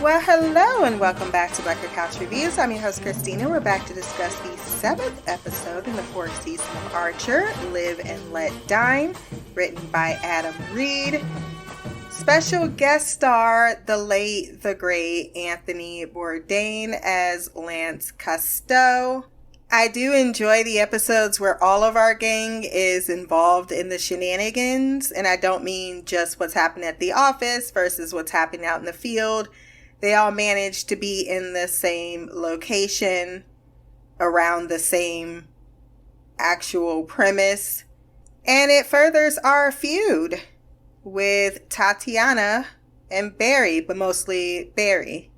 Well, hello and welcome back to blackgirlcouch Reviews. I'm your host, Christina. We're back to discuss the 7th episode in the 4th season of Archer, Live and Let Dine, written by Adam Reed. Special guest star, the late, the great Anthony Bourdain as Lance Casteau. I do enjoy the episodes where all of our gang is involved in the shenanigans, and I don't mean just what's happening at the office versus what's happening out in the field. They all manage to be in the same location, around the same actual premise, and it furthers our feud with Tatiana and Barry, but mostly Barry.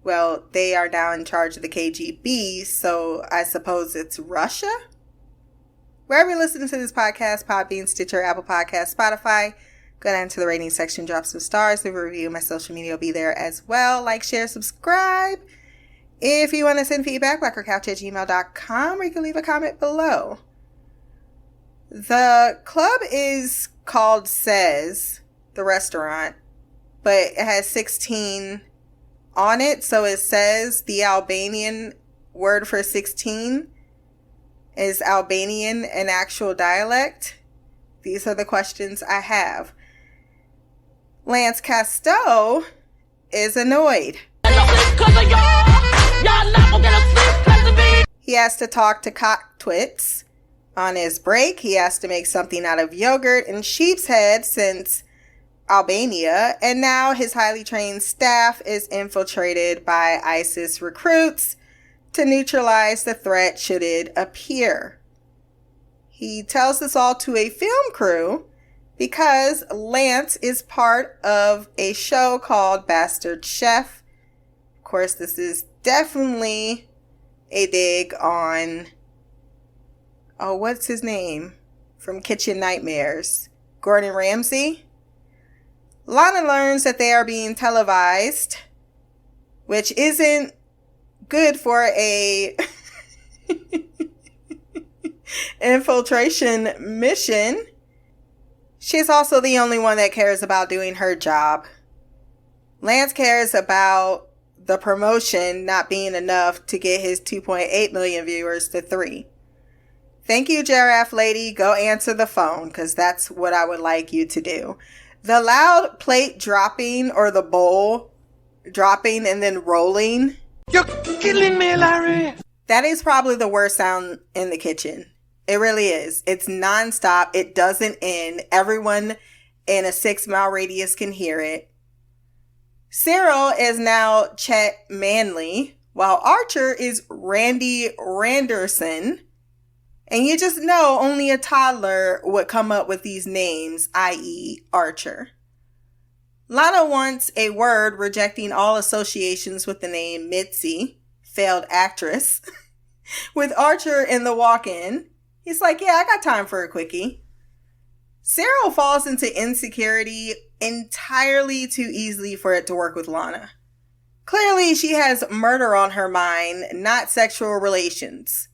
Well, they are now in charge of the KGB, so I suppose it's Russia? Wherever you listen to this podcast, Podbean, Stitcher, Apple Podcasts, Spotify, go down to the rating section, drop some stars, leave a review. My social media will be there as well. Like, share, subscribe. If you want to send feedback, blackgirlcouch@gmail.com, or you can leave a comment below. The club is called Says, the restaurant, but it has 16 on it, so it says the Albanian word for 16. Is Albanian an actual dialect? These are the questions I have. Lance Casteau is annoyed. He has to talk to Cocktwits on his break. He has to make something out of yogurt and sheep's head since Albania. And now his highly trained staff is infiltrated by ISIS recruits to neutralize the threat should it appear. He tells this all to a film crew because Lance is part of a show called Bastard Chef. Of course, this is definitely a dig on, what's his name? From Kitchen Nightmares. Gordon Ramsay. Lana learns that they are being televised, which isn't good for a infiltration mission. She's also the only one that cares about doing her job. Lance cares about the promotion not being enough to get his 2.8 million viewers to 3. Thank you, Giraffe Lady. Go answer the phone, because that's what I would like you to do. The loud plate dropping or the bowl dropping and then rolling. You're killing me, Larry. That is probably the worst sound in the kitchen. It really is. It's nonstop. It doesn't end. Everyone in a 6-mile radius can hear it. Cyril is now Chet Manley, while Archer is Randy Randerson. And you just know only a toddler would come up with these names, i.e. Archer. Lana wants a word rejecting all associations with the name Mitzi, failed actress. With Archer in the walk-in, he's like, yeah, I got time for a quickie. Cyril falls into insecurity entirely too easily for it to work with Lana. Clearly, she has murder on her mind, not sexual relations.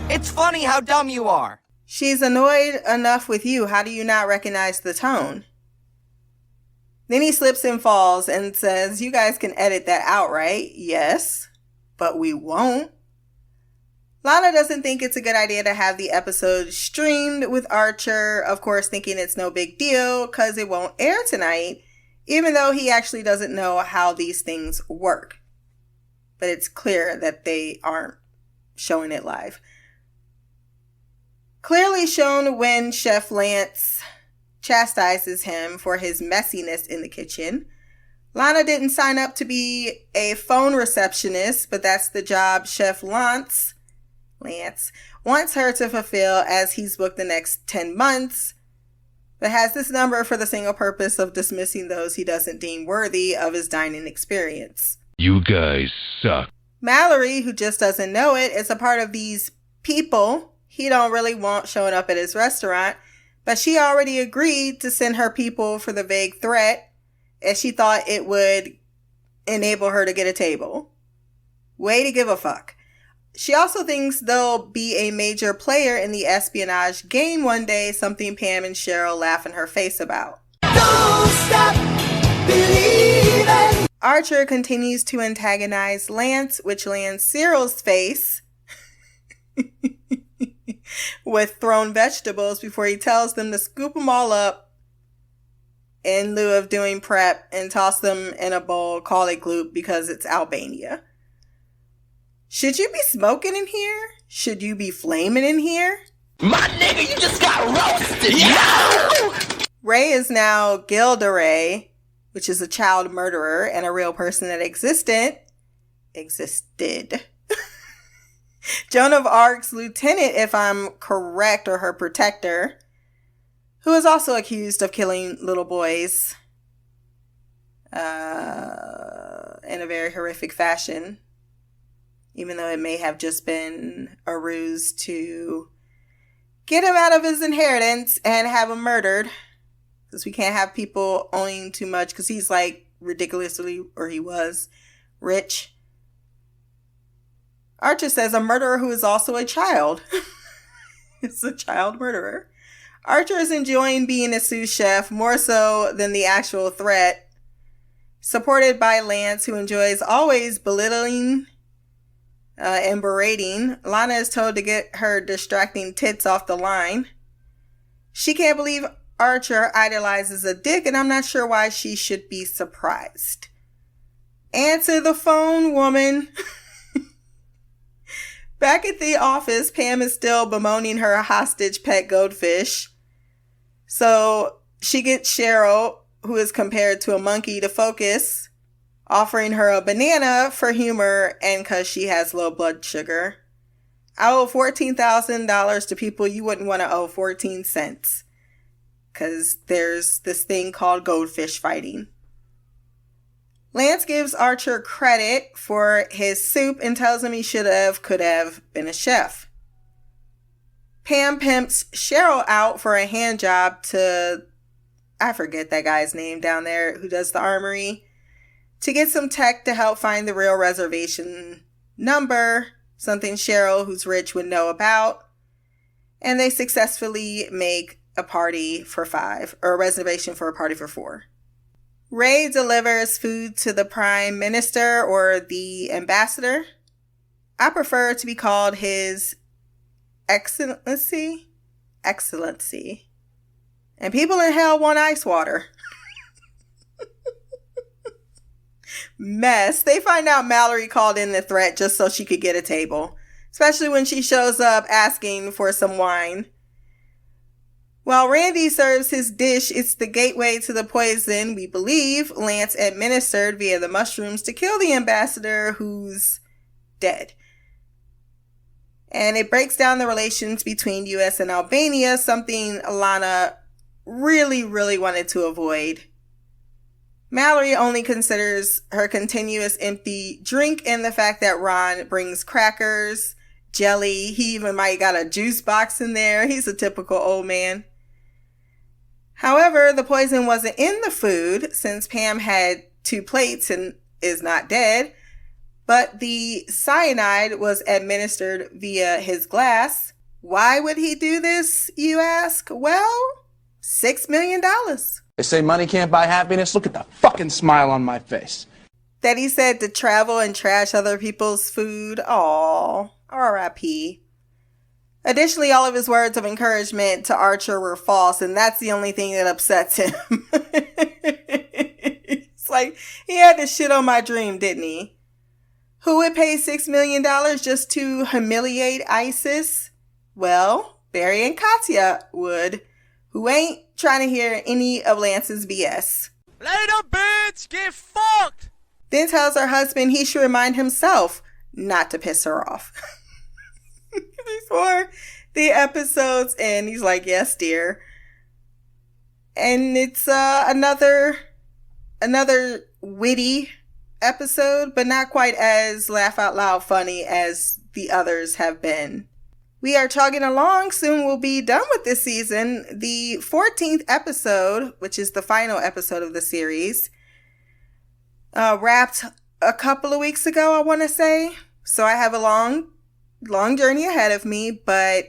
It's funny how dumb you are. She's annoyed enough with you. How do you not recognize the tone? Then he slips and falls and says, you guys can edit that out, right? Yes, but we won't. Lana doesn't think it's a good idea to have the episode streamed with Archer, of course thinking it's no big deal because it won't air tonight, even though he actually doesn't know how these things work. But it's clear that they aren't showing it live. Clearly shown when Chef Lance chastises him for his messiness in the kitchen. Lana didn't sign up to be a phone receptionist, but that's the job Chef Lance wants her to fulfill as he's booked the next 10 months, but has this number for the single purpose of dismissing those he doesn't deem worthy of his dining experience. You guys suck. Mallory, who just doesn't know it, is a part of these people he don't really want showing up at his restaurant, but she already agreed to send her people for the vague threat, as she thought it would enable her to get a table. Way to give a fuck. She also thinks they'll be a major player in the espionage game one day, something Pam and Cheryl laugh in her face about. Don't Don't stop believing. Archer continues to antagonize Lance, which lands Cyril's face with thrown vegetables before he tells them to scoop them all up in lieu of doing prep and toss them in a bowl, call it gloop because it's Albania. Should you be smoking in here? Should you be flaming in here? My nigga, you just got roasted! Yeah! Ray is now Gilda Ray, which is a child murderer and a real person that existed. Joan of Arc's lieutenant, if I'm correct, or her protector, who is also accused of killing little boys in a very horrific fashion, even though it may have just been a ruse to get him out of his inheritance and have him murdered. Because we can't have people owning too much because he's like ridiculously, or he was, rich. Archer says a murderer who is also a child. It's a child murderer. Archer is enjoying being a sous chef more so than the actual threat. Supported by Lance, who enjoys always belittling and berating. Lana is told to get her distracting tits off the line. She can't believe Archer idolizes a dick, and I'm not sure why she should be surprised. Answer the phone, woman. Back at the office, Pam is still bemoaning her hostage pet goldfish. So she gets Cheryl, who is compared to a monkey, to focus, offering her a banana for humor and because she has low blood sugar. I owe $14,000 to people you wouldn't want to owe 14 cents. Because there's this thing called goldfish fighting. Lance gives Archer credit for his soup and tells him he could have been a chef. Pam pimps Cheryl out for a hand job to, I forget that guy's name down there who does the armory, to get some tech to help find the real reservation number, something Cheryl, who's rich, would know about. And they successfully make a party for 5, or a reservation for a party for 4. Ray delivers food to the Prime Minister or the Ambassador. I prefer to be called His Excellency. And people in hell want ice water. Mess. They find out Mallory called in the threat just so she could get a table. Especially when she shows up asking for some wine. While Randy serves his dish, it's the gateway to the poison, we believe, Lance administered via the mushrooms to kill the ambassador, who's dead. And it breaks down the relations between US and Albania, something Lana really, really wanted to avoid. Mallory only considers her continuous empty drink and the fact that Ron brings crackers, jelly, he even might got a juice box in there. He's a typical old man. However, the poison wasn't in the food since Pam had 2 plates and is not dead, but the cyanide was administered via his glass. Why would he do this, you ask? Well, $6 million. They say money can't buy happiness. Look at the fucking smile on my face. That he said to travel and trash other people's food. Aww, R.I.P. Additionally, all of his words of encouragement to Archer were false, and that's the only thing that upsets him. It's like, he had to shit on my dream, didn't he? Who would pay $6 million just to humiliate ISIS? Well, Barry and Katya would, who ain't trying to hear any of Lance's BS. Later, bitch! Get fucked! Then tells her husband he should remind himself not to piss her off. Before the episode's end, he's like, yes, dear. And it's another witty episode, but not quite as laugh out loud funny as the others have been. We are chugging along. Soon we'll be done with this season. The 14th episode, which is the final episode of the series, wrapped a couple of weeks ago, I want to say. So I have a long journey ahead of me, but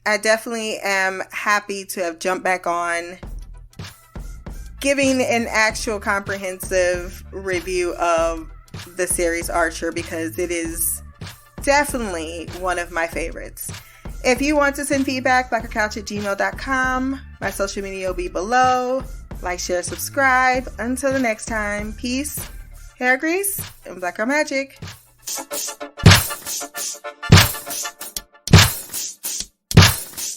I definitely am happy to have jumped back on, giving an actual comprehensive review of the series Archer, because it is definitely one of my favorites. If you want to send feedback, blackgirlcouch@gmail.com. My social media will be below. Like, share, subscribe. Until the next time, peace, hair grease, and black girl magic.